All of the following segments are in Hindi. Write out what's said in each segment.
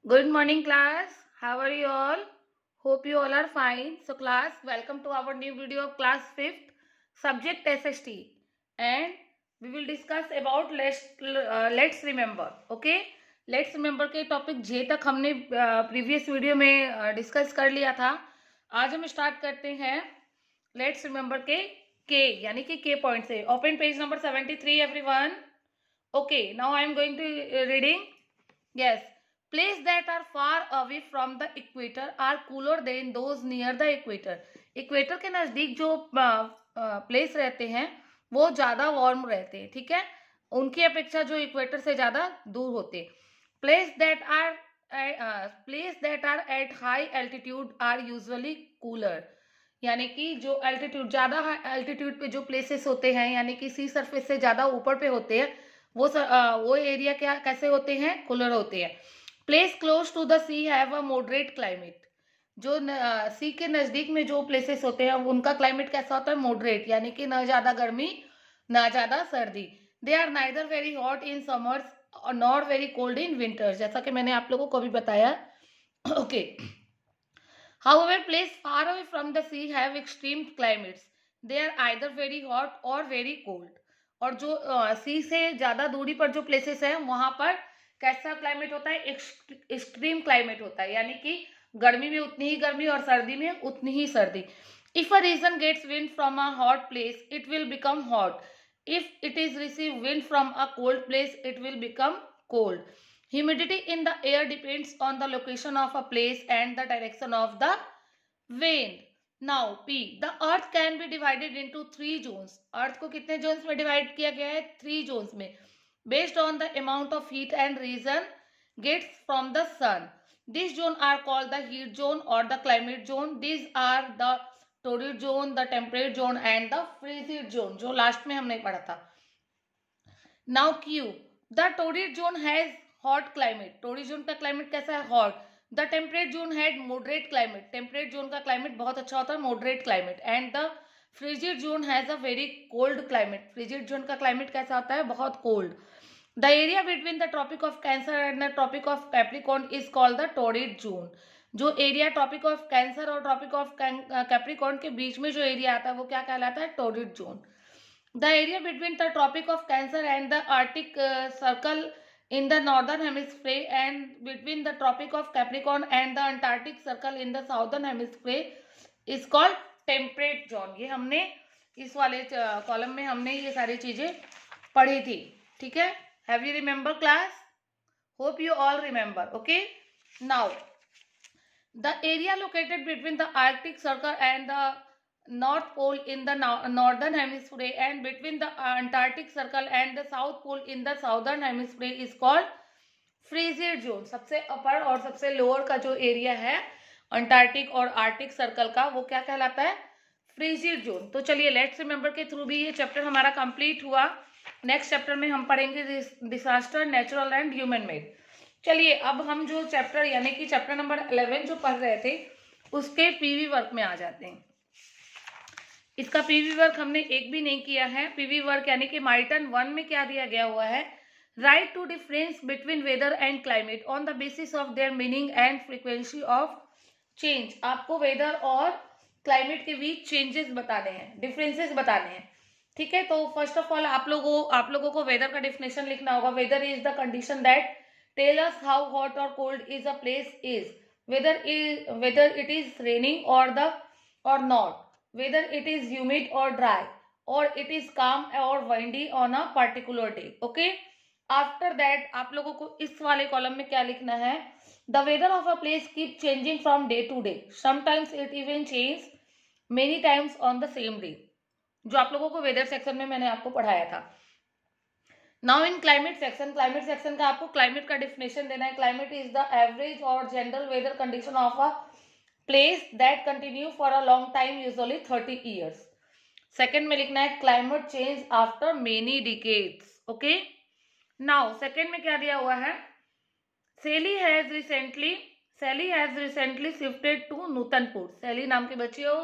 Good morning, class. How are you all? Hope you all are fine. So, class, welcome to our new video of class 5th, subject SST. And we will discuss about let's remember. Okay? Let's remember के टॉपिक जे तक हमने प्रीवियस वीडियो में डिस्कस कर लिया था. आज हम स्टार्ट करते हैं लेट्स रिमेंबर के यानी कि के पॉइंट से. Open page number 73 everyone. Okay, now I am going to reading. Yes. Places that are far away from the equator are cooler than those near the equator. Equator के नज़दीक जो प्लेस रहते हैं वो ज़्यादा वार्म रहते हैं. ठीक है, उनकी अपेक्षा जो इक्वेटर से ज़्यादा दूर होते हैं. Place that are at high altitude are usually cooler. यानी कि जो एल्टीट्यूड ज़्यादा एल्टीट्यूड पे जो प्लेसेस होते हैं यानी कि सी सरफेस से ज़्यादा ऊपर पे होते हैं वो एरिया क्या कैसे होते हैं, कूलर होते हैं. Place close to the sea have a moderate climate. जो सी के नज़दीक में जो प्लेसेस होते हैं उनका क्लाइमेट कैसा होता है, मॉडरेट, यानी कि ना ज़्यादा गर्मी ना ज़्यादा सर्दी. They are neither very hot in summers और not very cold in winters, जैसा कि मैंने आप लोगों को भी बताया. Okay. However, places far away from the sea have extreme climates. They are either very hot or very cold. और जो सी से ज़्यादा दूरी पर जो प्लेसेस हैं वहाँ पर कैसा क्लाइमेट होता है, एक्सट्रीम क्लाइमेट होता है, यानी कि गर्मी में उतनी ही गर्मी और सर्दी में उतनी ही सर्दी. If a region gets wind from a hot place it will become hot. If it is receive wind from a cold place it will become cold. Humidity in the air depends on the location of a place and the direction of the wind. Now P. The earth can be divided into 3 zones. अर्थ को कितने जोन्स में डिवाइड किया गया है, 3 जोन्स में, based on the amount of heat and region gets from the sun. These zones are called the heat zone or the climate zone. These are the torrid zone, the temperate zone and the frigid zone, जो लास्ट में हमने पढ़ा था. Now Q. The torrid zone has hot climate. torrid zone का क्लाइमेट कैसा है, hot. The temperate zone had moderate climate. temperate zone का क्लाइमेट बहुत अच्छा होता है, moderate climate. And the frigid zone has a very cold climate. frigid zone का क्लाइमेट कैसा होता है, बहुत cold. The area between the Tropic of Cancer and the Tropic of Capricorn is called the torrid zone. जो एरिया ट्रॉपिक ऑफ कैंसर और ट्रॉपिक ऑफ कैप्रिकॉर्न के बीच में जो एरिया आता है वो क्या कहलाता है, torrid zone. The area between the Tropic of Cancer and the Arctic Circle in the northern hemisphere and between the Tropic of Capricorn and the Antarctic Circle in the southern hemisphere is called temperate zone. ये हमने इस वाले कॉलम में हमने ये सारी चीजें पढ़ी थी. ठीक है, have you remember class? Hope you all remember. Okay, now the area located between the Arctic Circle and the North Pole in the northern hemisphere and between the Antarctic Circle and the South Pole in the southern hemisphere is called frigid zone. सबसे अपर और सबसे लोअर का जो एरिया है अंटार्कटिक और आर्टिक सर्कल का वो क्या कहलाता है, फ्रीजिड जोन. तो चलिए लेट्स रिमेंबर के थ्रू भी ये चैप्टर हमारा कंप्लीट हुआ. नेक्स्ट चैप्टर में हम पढ़ेंगे disaster, natural and human made. चलिए अब हम जो चैप्टर यानी कि चैप्टर नंबर 11 जो पढ़ रहे थे उसके पीवी वर्क में आ जाते हैं. इसका पीवी वर्क हमने एक भी नहीं किया है. पीवी वर्क यानी कि माइटन 1 में क्या दिया गया हुआ है, write two difference between weather and climate on the basis of their meaning and frequency of change. आपको वेदर और क्लाइमेट के बीच चेंजेस बताने हैं, डिफरेंसेस बताने हैं. ठीक है, तो फर्स्ट ऑफ ऑल आप लोगों को वेदर का डिफिनेशन लिखना होगा. Weather is the condition that tell us how hot और cold is a place is. Whether it is raining और not. whether it is humid or dry or it is calm or windy on a particular day. Okay, after that आप लोगों को इस वाले कॉलम में क्या लिखना है, the weather of a place keep changing from day to day. Sometimes it even changes many times on the same day. जो आप लोगों को वेदर सेक्शन में मैंने आपको पढ़ाया था. नाउ इन क्लाइमेट सेक्शन का आपको क्लाइमेट का डिफिनेशन देना है. क्लाइमेट इज द एवरेज और general weather condition of a place that continue for a long time, usually 30 years. Second में लिखना है climate change after many decades. okay, now second में क्या दिया हुआ है, Sally has recently shifted to नूतनपुर. सैली नाम की बच्ची हो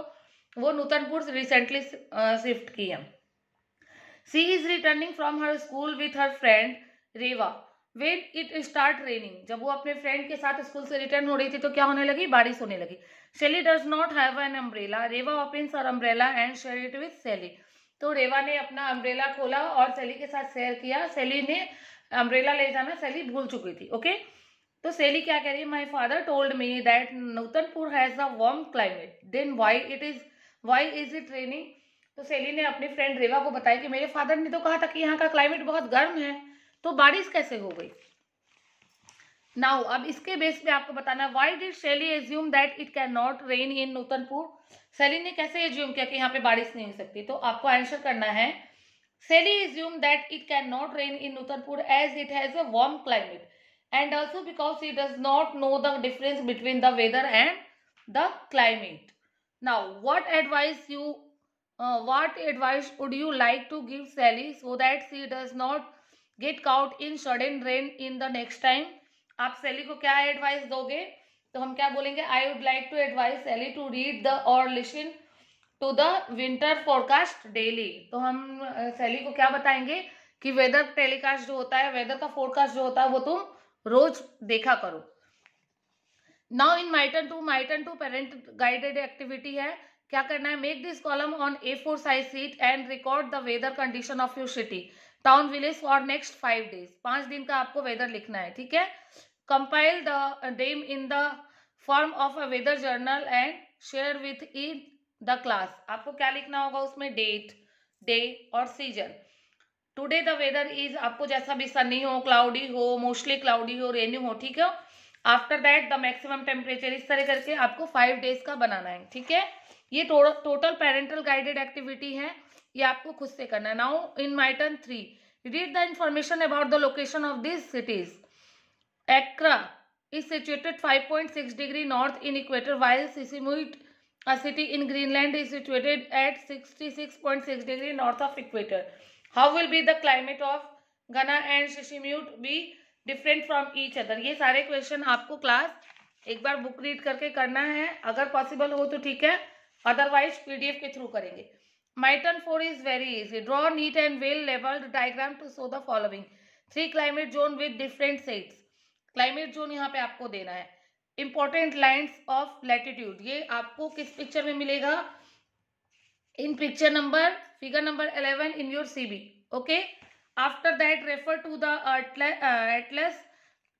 वो नूतनपुर रिसेंटली शिफ्ट की है. She is returning from her school with her friend Reva. When it start raining, जब वो अपने फ्रेंड के साथ स्कूल से रिटर्न हो रही थी तो क्या होने लगी, बारिश होने लगी। Shelly does not have an umbrella, Reva opens her umbrella and share it with Shelly. तो रेवा ने अपना अम्ब्रेला खोला और सेली के साथ शेयर किया। सेली ने अम्ब्रेला ले जाना सेली भूल चुकी थी। ओके, तो सेली क्या कह रही है, my father told me that Nutanpur has a warm climate, then why is it raining. तो सेली ने अपनी फ्रेंड रेवा को बताया कि मेरे फादर ने तो कहा था कि यहाँ का क्लाइमेट बहुत गर्म है, तो बारिश कैसे हो गई। नाउ अब इसके बेस पे आपको बताना, why did Shelly assume that it can not rain in Nutanpur. Shelly ने कैसे एज्यूम किया कि यहाँ पे बारिश नहीं हो सकती, तो आपको आंसर करना है, Sally assume that it can not rain in Nutanpur as it has a warm climate and also because he does not know the difference between the weather and the climate. Now what advice would you like to give Sally so that she does not get caught in sudden rain in the next time? आप सैली को क्या एडवाइस दोगे, तो हम क्या बोलेंगे, I would like to advise Sally to read the और listen to the winter forecast daily. तो हम सैली को क्या बताएंगे कि वेदर टेलीकास्ट जो होता है, वेदर का फोरकास्ट जो होता है वो तुम रोज देखा करो। Now in my turn to parent guided activity है, क्या करना है, make this column on A4 size sheet and record the weather condition of your city town village for next 5 days. 5 दिन का आपको वेदर लिखना है, ठीक है। Compile the them in the form of a weather journal and share within the class. आपको क्या लिखना होगा उसमें, डेट, डे और season. Today the weather is, आपको जैसा भी सनी हो, क्लाउडी हो, मोस्टली क्लाउडी हो, रेनी हो, ठीक है। After that the maximum temperature, इस तरह करके आपको 5 डेज का बनाना है, ठीक है। ये टोटल पेरेंटल गाइडेड एक्टिविटी है, ये आपको खुद से करना है। Now in my turn 3, read the information about the location of this cities. Accra is situated 5.6 degree north in equator, while Sisimiut, a city in Greenland, is situated at 66.6 degree north of equator. How will be the climate of Ghana and Sisimiut be different from each other? ये सारे क्वेश्चन आपको क्लास एक बार बुक रीड करके करना है, अगर पॉसिबल हो तो ठीक है, अदरवाइज पीडीएफ के थ्रू करेंगे। My turn 4 is very easy. Draw neat and well labeled diagram to show the following 3 climate zone with different shades. Climate zone यहाँ पे आपको देना है। इंपॉर्टेंट लाइन्स ऑफ लैटिट्यूड, ये आपको किस पिक्चर में मिलेगा, in picture number figure number 11 in your CB. Okay, after that refer to the atlas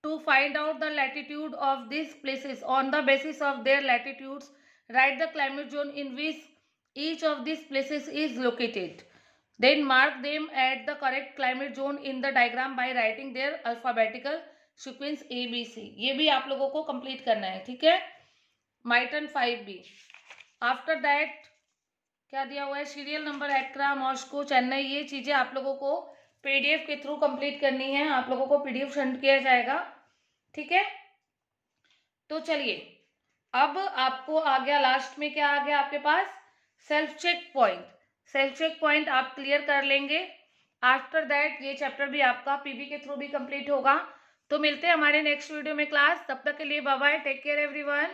to find out the latitude of this places on the basis of their latitudes. Write the climate zone in which each of these places is located, then mark them at the correct climate zone in the diagram by writing their alphabetical sequence ABC। ये भी आप लोगों को कंप्लीट करना है, ठीक है। My turn 5B। After that क्या दिया हुआ है, सीरियल नंबर, एक्रा, मॉस्को, चेन्नई, ये चीजें आप लोगों को पीडीएफ के थ्रू कंप्लीट करनी है, आप लोगों को पीडीएफ सेंड किया जाएगा, ठीक है। तो चलिए अब आपको आ गया लास्ट में, क्या आ गया आपके पास, self check point. Self check point आप क्लियर कर लेंगे, आफ्टर दैट ये चैप्टर भी आपका पीबी के थ्रू भी कंप्लीट होगा। तो मिलते हैं हमारे नेक्स्ट वीडियो में क्लास, तब तक के लिए bye bye, take care everyone.